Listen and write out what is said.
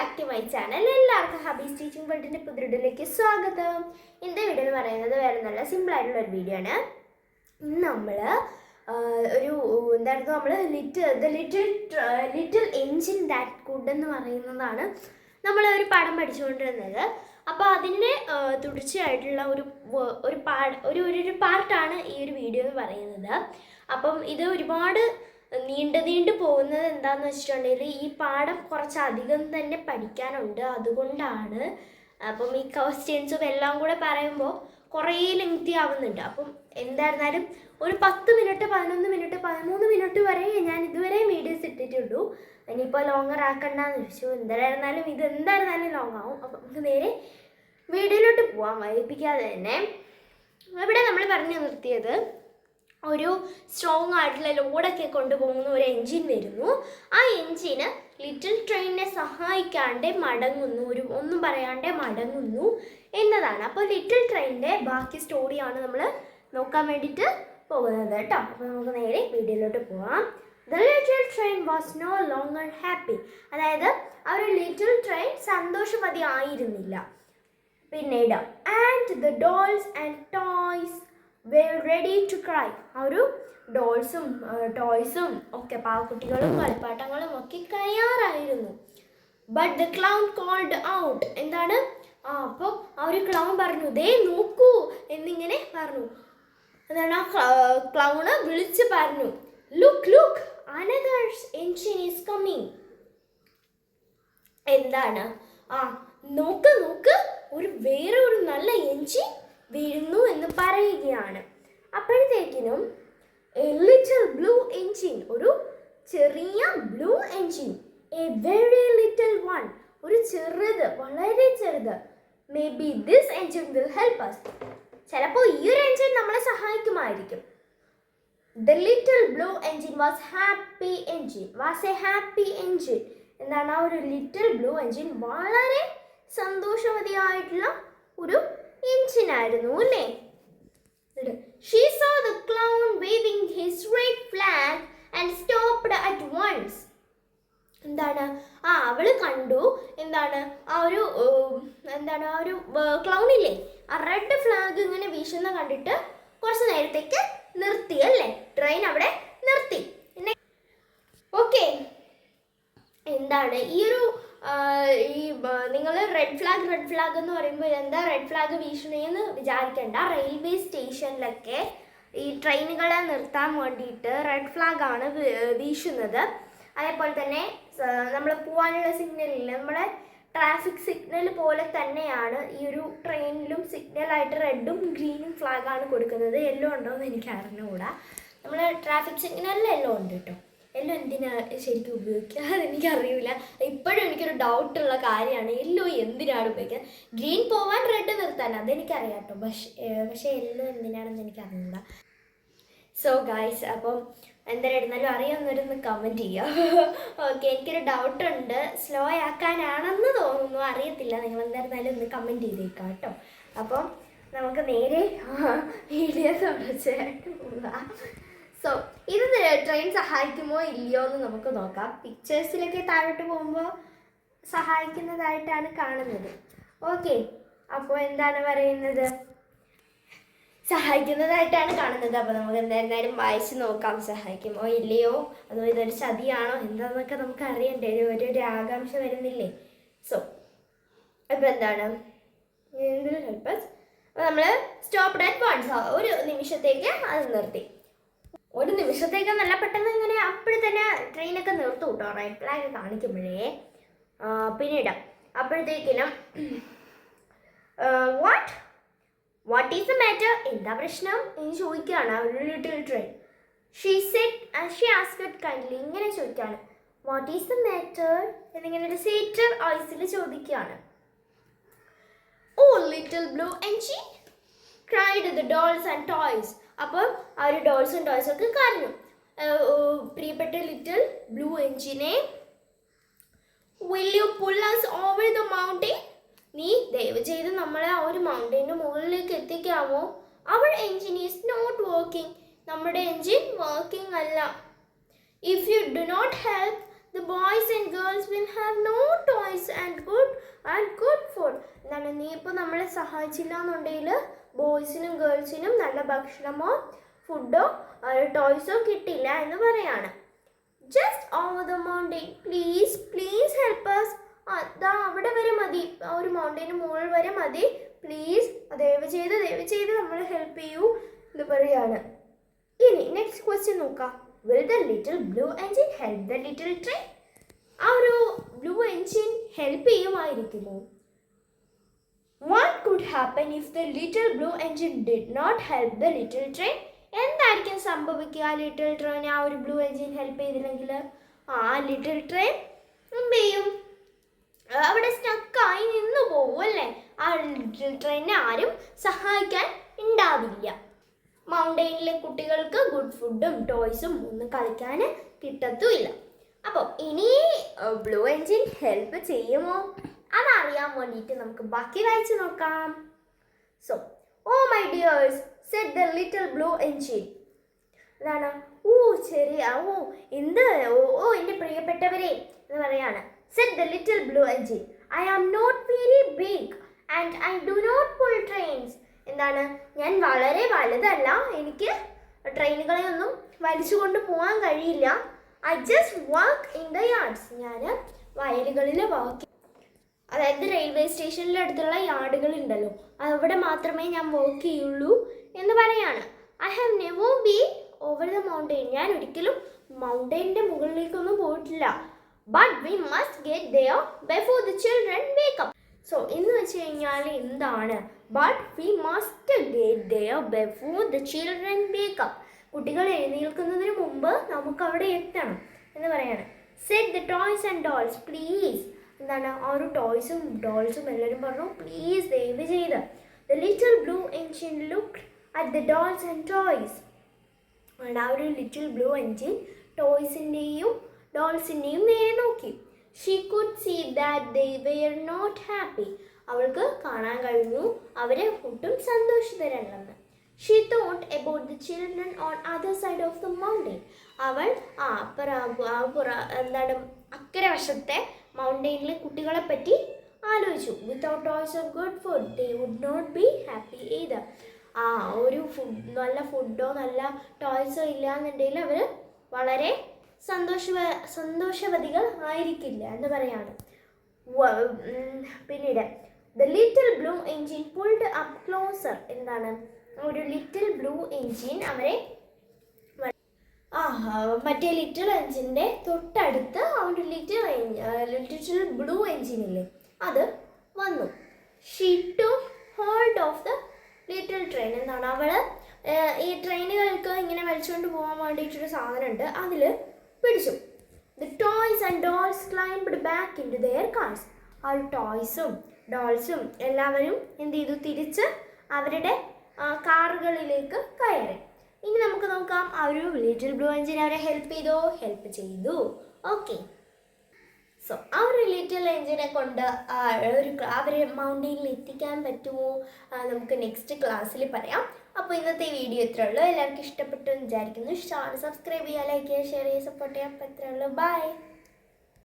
Back to my channel. എല്ലാവർക്കും ഹബീസ് teaching വേൾഡിൻ്റെ പുതിയൊരിലേക്ക് സ്വാഗതം. ഇന്നത്തെ വീഡിയോ എന്ന് പറയുന്നത് വേറെ നല്ല സിമ്പിളായിട്ടുള്ള ഒരു വീഡിയോ ആണ്. ഇന്ന് നമ്മൾ നമ്മൾ ലിറ്റിൽ എൻജിൻ ദാറ്റ് കുഡ് എന്ന് പറയുന്നതാണ് നമ്മൾ ഒരു പാഠം പഠിച്ചുകൊണ്ടിരുന്നത്. അപ്പോൾ അതിൻ്റെ തുടർച്ചയായിട്ടുള്ള ഒരു പാർട്ടാണ് ഈ ഒരു വീഡിയോ എന്ന് പറയുന്നത്. അപ്പം ഇത് ഒരുപാട് നീണ്ടു പോകുന്നത് എന്താണെന്ന് വെച്ചിട്ടുണ്ടെങ്കിൽ ഈ പാഠം കുറച്ചധികം തന്നെ പഠിക്കാനുണ്ട്. അതുകൊണ്ടാണ് അപ്പം ഈ ക്വസ്റ്റ്യൻസും എല്ലാം കൂടെ പറയുമ്പോൾ കുറേ ലെങ്തി ആവുന്നുണ്ട്. അപ്പം എന്തായിരുന്നാലും ഒരു 10 മിനിറ്റ് 11 മിനിറ്റ് 13 മിനിറ്റ് വരെ ഞാൻ ഇതുവരെ വീഡിയോസ് ഇട്ടിട്ടുള്ളൂ. ഇനിയിപ്പോൾ ലോങ്ങർ ആക്കണ്ടെന്ന് വെച്ചു. എന്തായിരുന്നാലും ലോങ് ആവും. അപ്പം നമുക്ക് നേരെ വീഡിയോയിലോട്ട് പോവാം, വൈകിപ്പിക്കാതെ തന്നെ. ഇവിടെ നമ്മൾ പറഞ്ഞു നിർത്തിയത് ഒരു സ്ട്രോങ് ആയിട്ടുള്ള ലോഡൊക്കെ കൊണ്ടുപോകുന്ന ഒരു എൻജിൻ വരുന്നു. ആ എൻജിന് ലിറ്റിൽ ട്രെയിനിനെ സഹായിക്കാണ്ട് മടങ്ങുന്നു, ഒന്നും പറയാണ്ട് മടങ്ങുന്നു എന്നതാണ്. അപ്പോൾ ലിറ്റിൽ ട്രെയിനിൻ്റെ ബാക്കി സ്റ്റോറിയാണ് നമ്മൾ നോക്കാൻ വേണ്ടിയിട്ട് പോകുന്നത് കേട്ടോ. അപ്പോൾ നമുക്ക് നേരെ വീഡിയോയിലോട്ട് പോവാം. The little train was no longer happy. അതായത് ആ ഒരു ലിറ്റിൽ ട്രെയിൻ സന്തോഷവതി ആയിരുന്നില്ല. പിന്നീട് and the dolls and toys were ready to cry. ആ ഒരു ഡോൾസും ടോയ്സും ഒക്കെ പാവക്കുട്ടികളും കളിപ്പാട്ടങ്ങളും ഒക്കെ കരയാറായിരുന്നു. But the clown called out. എന്താണ്? അപ്പോൾ ആ ഒരു ക്ലൗൺ പറഞ്ഞു, ദേ നോക്കൂ എന്നിങ്ങനെ പറഞ്ഞു. എന്താണ്? ആ ക്ലൗണ് വിളിച്ച് പറഞ്ഞു, look look another engine is coming. എന്താണ്? നോക്ക് നോക്ക്, വേറെ ഒരു നല്ല എൻജിൻ വീഴുന്നു എന്ന് പറയുകയാണ്. അപ്പോഴത്തേക്കിനും എ ലിറ്റിൽ ബ്ലൂ എൻജിൻ, ഒരു ചെറിയ blue engine, a very little one, ഒരു ചെറുത്, വളരെ ചെറുത്. May be this engine will help us. ചിലപ്പോൾ ഈ ഒരു എൻജിൻ നമ്മളെ സഹായിക്കുമായിരിക്കും. The little blue engine was a happy engine. എന്താണ്? ആ ഒരു ലിറ്റിൽ ബ്ലൂ എൻജിൻ വളരെ സന്തോഷവതിയായിട്ടുള്ള ഒരു എൻജിനായിരുന്നു അല്ലേ? She saw the clown waving his red flag and stopped at once. എന്താണ്? അവള് കണ്ടു. എന്താണ്? ആ ഒരു ക്ലൗണില്ലേ, ആ റെഡ് ഫ്ലാഗ് ഇങ്ങനെ വീശുന്ന കണ്ടിട്ട് കുറച്ച് നേരത്തേക്ക് നിർത്തി അല്ലേ? ട്രെയിൻ അവിടെ നിർത്തി. ഓക്കെ, എന്താണ് നിങ്ങൾ റെഡ് ഫ്ലാഗ് എന്ന് പറയുമ്പോൾ എന്താ റെഡ് ഫ്ലാഗ് വീശണേന്ന് വിചാരിക്കേണ്ട. റെയിൽവേ സ്റ്റേഷനിലൊക്കെ ഈ ട്രെയിനുകളെ നിർത്താൻ വേണ്ടിയിട്ട് റെഡ് ഫ്ലാഗ് ആണ് വീശുന്നത്. അതേപോലെ തന്നെ നമ്മൾ പോകാനുള്ള സിഗ്നലിൽ നമ്മുടെ ട്രാഫിക് സിഗ്നൽ പോലെ തന്നെയാണ് ഈ ഒരു ട്രെയിനിലും സിഗ്നലായിട്ട് റെഡും ഗ്രീനും ഫ്ലാഗാണ് കൊടുക്കുന്നത്. യെല്ലോ ഉണ്ടോ എന്ന് എനിക്ക് അറിഞ്ഞുകൂടാ. നമ്മൾ ട്രാഫിക് സിഗ്നലിൽ യെല്ലോ ഉണ്ട് കേട്ടോ. യെല്ലോ എന്തിനാണ് ശരിക്കും ഉപയോഗിക്കുക അതെനിക്കറിയില്ല. ഇപ്പോഴും എനിക്കൊരു ഡൗട്ടുള്ള കാര്യമാണ്, യെല്ലോ എന്തിനാണ് ഉപയോഗിക്കുക. ഗ്രീൻ പോവാൻ റെഡ് നിർത്താൻ അതെനിക്കറിയാം കേട്ടോ. പക്ഷേ യെല്ലോ എന്തിനാണെന്ന് എനിക്കറിയില്ല. സോ ഗൈസ്, അപ്പം എന്തായിരുന്നാലും അറിയാവുന്നവരൊന്ന് കമൻറ്റ് ചെയ്യുക. ഓക്കെ, എനിക്കൊരു ഡൗട്ടുണ്ട്, സ്ലോ ആക്കാനാണെന്ന് തോന്നുന്നു, അറിയത്തില്ല. നിങ്ങൾ എന്തായിരുന്നാലും ഒന്ന് കമൻറ്റ് ചെയ്തേക്കാം കേട്ടോ. അപ്പം നമുക്ക് നേരെ വീഡിയോ തുടർച്ചയായിട്ട് പോകാം. സോ ഇത് ട്രെയിൻ സഹായിക്കുമോ ഇല്ലയോ എന്ന് നമുക്ക് നോക്കാം. പിക്ചേഴ്സിലൊക്കെ താഴോട്ട് പോകുമ്പോൾ സഹായിക്കുന്നതായിട്ടാണ് കാണുന്നത്. ഓക്കെ, അപ്പോൾ എന്താണ് പറയുന്നത്? സഹായിക്കുന്നതായിട്ടാണ് കാണുന്നത്. അപ്പോൾ നമുക്ക് എന്തായാലും വായിച്ച് നോക്കാം, സഹായിക്കുമോ ഇല്ലയോ, അതോ ഇതൊരു ചതിയാണോ എന്താണെന്നൊക്കെ നമുക്ക് അറിയണ്ടേ. ഒരു ആകാംക്ഷ വരുന്നില്ലേ? സോ അപ്പോൾ എന്താണ് അപ്പോൾ നമ്മൾ സ്റ്റോപ്ഡ് അറ്റ് വൺസ്, ഒരു നിമിഷത്തേക്ക് അത് നിർത്തി. ഒരു നിമിഷത്തേക്ക് നല്ല പെട്ടെന്ന് ഇങ്ങനെ അപ്പോഴും തന്നെ ട്രെയിനൊക്കെ നിർത്തും കേട്ടോ, റെഡ് ഫ്ലാഗ് കാണിക്കുമ്പോഴേ. പിന്നീട് അപ്പോഴത്തേക്കിനും വാട്ട് ഈസ് ദ മാറ്റർ, എന്താ പ്രശ്നം എന്ന് ചോദിക്കുകയാണ് ഒരു little train. She asked kindly, ഇങ്ങനെ ചോദിക്കുകയാണ്, വാട്ട് ഈസ് ദ മാറ്റർ എന്നിങ്ങനെ ഒരു സീറ്റർ വോയിസിൽ ചോദിക്കുകയാണ്. O little blue engine cried the dolls and toys. അപ്പോൾ ആ ഒരു ഡോൾസും ടോയ്സും ഒക്കെ കരഞ്ഞു. പ്രിയപ്പെട്ട ലിറ്റിൽ ബ്ലൂ എൻജിനെ, will you pull us over the mountain, നീ ദയവ് ചെയ്ത് നമ്മളെ ആ ഒരു മൗണ്ടെയിൻ്റെ മുകളിലേക്ക് എത്തിക്കാമോ? അവർ എൻജിൻ ഈസ് നോട്ട് വർക്കിംഗ്, നമ്മുടെ എൻജിൻ വർക്കിംഗ് അല്ല. If you do not help, the boys and girls will have no toys and ഇനിയിപ്പോൾ നമ്മളെ സഹായിച്ചില്ല എന്നുണ്ടെങ്കിൽ ബോയ്സിനും ഗേൾസിനും നല്ല ഭക്ഷണമോ ഫുഡോ ടോയ്സോ കിട്ടില്ല എന്ന് പറയാണ്. Just over the mountain please please help us. അതാ അവിടെ വരെ മതി, ആ ഒരു മൗണ്ടെയിന് മുകളിൽ വരെ മതി, പ്ലീസ് ദയവ് ചെയ്ത് നമ്മൾ ഹെൽപ്പ് ചെയ്യൂ എന്ന് പറയാണ്. ഇനി നെക്സ്റ്റ് ക്വസ്റ്റ്യൻ നോക്കാം. Will the little blue engine help the little train? ആ ഒരു ബ്ലൂ എൻജിൻ ഹെൽപ്പ് ചെയ്യുമായിരിക്കുമോ? What could happen if the little blue engine did not help the little train? എന്തായിരിക്കും സംഭവിക്കുക ലിറ്റിൽ ട്രെയിൻ ആ ഒരു ബ്ലൂ എൻജിൻ ഹെൽപ്പ് ചെയ്തില്ലെങ്കിൽ? ആ little train എന്ത് ചെയ്യും? അവിടെ സ്റ്റക്കായി നിന്ന് പോകും അല്ലേ? ആ ലിറ്റിൽ ട്രെയിനെ ആരും സഹായിക്കാൻ ഉണ്ടാവില്ല. മൗണ്ടെയിനിലെ കുട്ടികൾക്ക് ഗുഡ് ഫുഡും ടോയ്സും ഒന്നും കളിക്കാൻ കിട്ടത്തുമില്ല. അപ്പോൾ ഇനി ബ്ലൂ എൻജിൻ ഹെൽപ്പ് ചെയ്യുമോ അതറിയാൻ വേണ്ടിയിട്ട് നമുക്ക് ബാക്കി വായിച്ച് നോക്കാം. So oh my dears said the little blue engine. എന്താണ്? ശരിയാ, എന്ത് എൻ്റെ പ്രിയപ്പെട്ടവരെ എന്ന് പറയാണ്. Said the little blue engine, I am not very big and I do not pull trains. എന്താണ്? ഞാൻ വളരെ വലുതല്ല, എനിക്ക് ട്രെയിനുകളെ ഒന്നും വലിച്ചു കൊണ്ട് പോകാൻ കഴിയില്ല. I just work in the yards. ഞാൻ വയലുകളിൽ വർക്ക്, അതായത് റെയിൽവേ സ്റ്റേഷനിലെ അടുത്തുള്ള യാർഡുകൾ ഉണ്ടല്ലോ, അവിടെ മാത്രമേ ഞാൻ വർക്ക് ചെയ്യുള്ളൂ എന്ന് പറയാണ്. I have never been over the mountain. ഞാൻ ഒരിക്കലും മൗണ്ടെയിൻ്റെ മുകളിലേക്കൊന്നും പോയിട്ടില്ല. But we must get there before the children wake up. So എന്ന് വെച്ച് കഴിഞ്ഞാൽ എന്താണ്? But we must get there before the children wake up. കുട്ടികൾ എഴുന്നേൽക്കുന്നതിന് മുമ്പ് നമുക്ക് അവിടെ എത്തണം എന്ന് പറയാണ്. Set the toys and dolls please. എന്താണ്? ആ ഒരു ടോയ്സും ഡോൾസും എല്ലാവരും പറഞ്ഞു പ്ലീസ് ദയവ് ചെയ്ത്. The little blue engine looked at the dolls and toys. ആ ഒരു ലിറ്റിൽ ബ്ലൂ എൻജിൻ ടോയ്സിൻ്റെയും ഡോൾസിൻ്റെയും നേരെ നോക്കി. She could see that they were not happy. അവൾക്ക് കാണാൻ കഴിഞ്ഞു അവരെ ഒട്ടും സന്തോഷിതരല്ലെന്ന്. She thought about the children on other side of the mountain. അവൾ എന്താണ് അക്കരെ വശത്തെ മൗണ്ടെയിനിലെ കുട്ടികളെ പറ്റി ആലോചിച്ചു. Without toys or good food they would not be happy either. ഒരു നല്ല ഫുഡോ നല്ല ടോയ്സോ ഇല്ല എന്നുണ്ടെങ്കിൽ അവർ വളരെ സന്തോഷവതികൾ ആയിരിക്കില്ല എന്ന് പറയാണ്. പിന്നീട് the little blue engine pulled up closer. എന്താണ്? ഒരു ലിറ്റിൽ ബ്ലൂ എൻജിൻ അവരെ മറ്റേ ലിറ്റിൽ എൻജിൻ്റെ തൊട്ടടുത്ത് ആ ഒരു ലിറ്റിൽ ബ്ലൂ എൻജിനില്ലേ അത് വന്നു. She took hold of the little train. എന്താണ്? അവൾ ഈ ട്രെയിനുകൾക്ക് ഇങ്ങനെ വലിച്ചുകൊണ്ട് പോകാൻ വേണ്ടിയിട്ടൊരു സാധനമുണ്ട്, അതിൽ പിടിച്ചു. The toys and dolls climbed back into their cars. ആ ടോയ്സും ഡോൾസും എല്ലാവരും എന്ത് ചെയ്തു? തിരിച്ച് അവരുടെ കാറുകളിലേക്ക് കയറി. ഇനി നമുക്ക് നോക്കാം ആ ഒരു ലിറ്റിൽ ബ്ലൂ എൻജിൻ അവരെ ഹെൽപ്പ് ചെയ്തു. ഓക്കെ, സോ ആ ഒരു ലിറ്റിൽ എൻജിനെ കൊണ്ട് അവരെ മൗണ്ടെയിനിൽ എത്തിക്കാൻ പറ്റുമോ നമുക്ക് നെക്സ്റ്റ് ക്ലാസ്സിൽ പറയാം. അപ്പോൾ ഇന്നത്തെ വീഡിയോ ഇത്രേ ഉള്ളൂ. എല്ലാവർക്കും ഇഷ്ടപ്പെട്ടു എന്ന് വിചാരിക്കുന്നു. ഇഷ്ടമാണ് സബ്സ്ക്രൈബ് ചെയ്യുക, ലൈക്ക് ചെയ്യുക, ഷെയർ ചെയ്യുക, സപ്പോർട്ട് ചെയ്യുക. അപ്പോൾ ഇത്രേ ഉള്ളൂ. ബൈ.